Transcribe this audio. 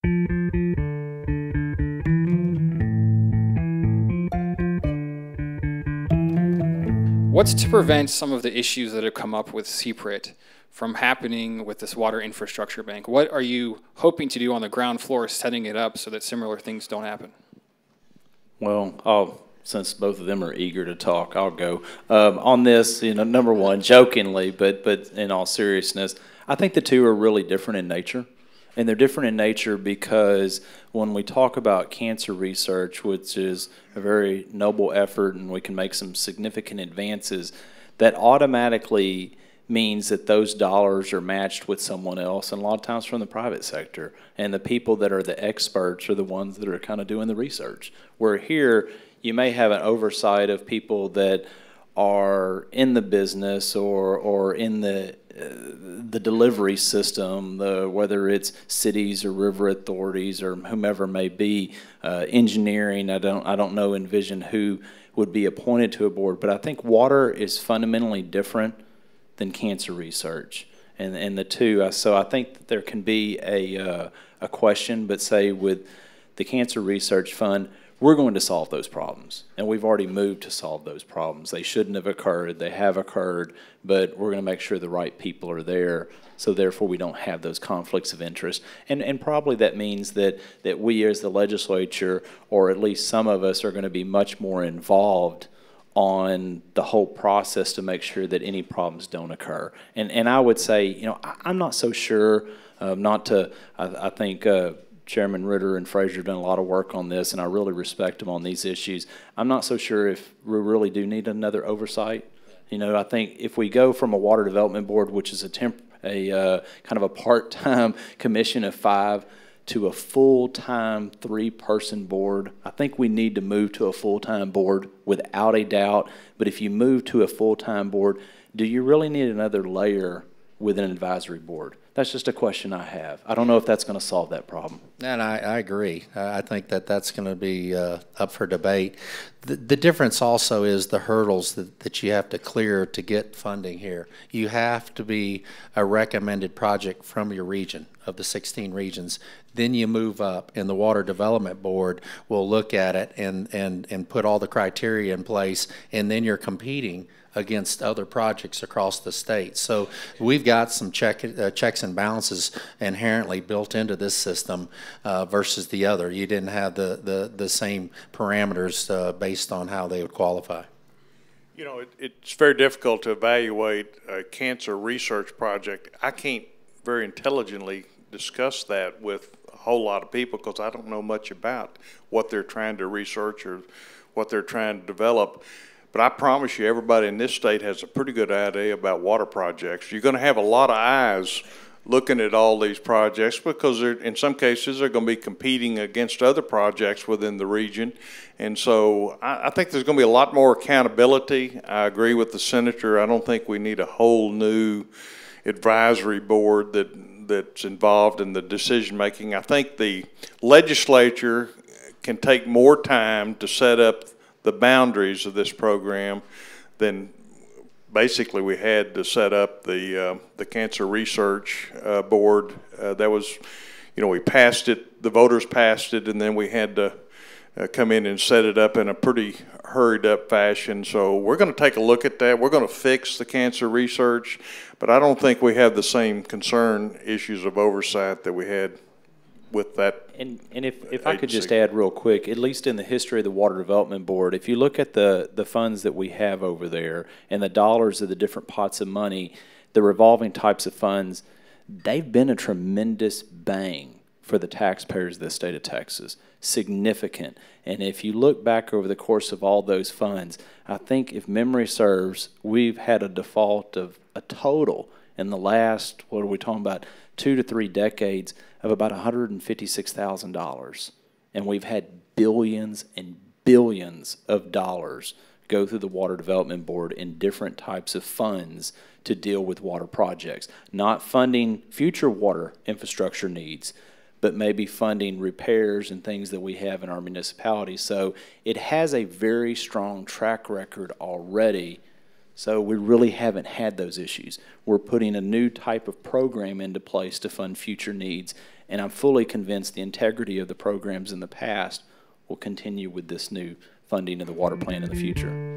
What's to prevent some of the issues that have come up with CPRIT from happening with this water infrastructure bank? What are you hoping to do on the ground floor, setting it up so that similar things don't happen? Well, since both of them are eager to talk, I'll go. On this, number one, jokingly, but in all seriousness, I think the two are really different in nature. And they're different in nature because when we talk about cancer research, which is a very noble effort and we can make some significant advances, that automatically means that those dollars are matched with someone else, and a lot of times from the private sector. And the people that are the experts are the ones that are kind of doing the research. Where here, you may have an oversight of people that are in the business or in the delivery system, whether it's cities or river authorities or whomever may be, engineering. I don't know, envision who would be appointed to a board, but I think water is fundamentally different than cancer research, and the two. So I think that there can be a question, but say with the Cancer Research Fund, we're going to solve those problems, and we've already moved to solve those problems. They shouldn't have occurred. They have occurred, but we're going to make sure the right people are there, so therefore we don't have those conflicts of interest. And probably that means that we as the legislature, or at least some of us, are going to be much more involved on the whole process to make sure that any problems don't occur. And I would say, I'm not so sure, I think Chairman Ritter and Frazier have done a lot of work on this, and I really respect them on these issues. I'm not so sure if we really do need another oversight. I think if we go from a water development board, which is a kind of a part-time commission of 5, to a full-time 3-person board, I think we need to move to a full-time board without a doubt. But if you move to a full-time board, do you really need another layer with an advisory board? That's just a question I have. I don't know if that's going to solve that problem. And I agree. I think that's going to be up for debate. The difference also is the hurdles that you have to clear to get funding here. You have to be a recommended project from your region, of the 16 regions. Then you move up, and the Water Development Board will look at it and put all the criteria in place, and then you're competing against other projects across the state. So we've got some checks and balances inherently built into this system versus the other. You didn't have the same parameters based on how they would qualify. It's very difficult to evaluate a cancer research project. I can't very intelligently discuss that with a whole lot of people because I don't know much about what they're trying to research or what they're trying to develop. But I promise you, everybody in this state has a pretty good idea about water projects. You're going to have a lot of eyes looking at all these projects because in some cases they're going to be competing against other projects within the region. And so I think there's going to be a lot more accountability. I agree with the senator. I don't think we need a whole new advisory board that's involved in the decision making. I think the legislature can take more time to set up the boundaries of this program than basically we had to set up the Cancer Research Board. That was, we passed it, the voters passed it, and then we had to come in and set it up in a pretty hurried up fashion. So we're going to take a look at that. We're going to fix the cancer research, but I don't think we have the same concern issues of oversight that we had with that. And if I could just add real quick, at least in the history of the Water Development Board, if you look at the funds that we have over there and the dollars of the different pots of money, the revolving types of funds, they've been a tremendous bang for the taxpayers of the state of Texas. Significant. And if you look back over the course of all those funds, I think if memory serves, we've had a default of a total in the last, what are we talking about, 2 to 3 decades of about $156,000. And we've had billions and billions of dollars go through the Water Development Board in different types of funds to deal with water projects. Not funding future water infrastructure needs, but maybe funding repairs and things that we have in our municipality. So it has a very strong track record already. So we really haven't had those issues. We're putting a new type of program into place to fund future needs, And I'm fully convinced the integrity of the programs in the past will continue with this new funding of the water plan in the future.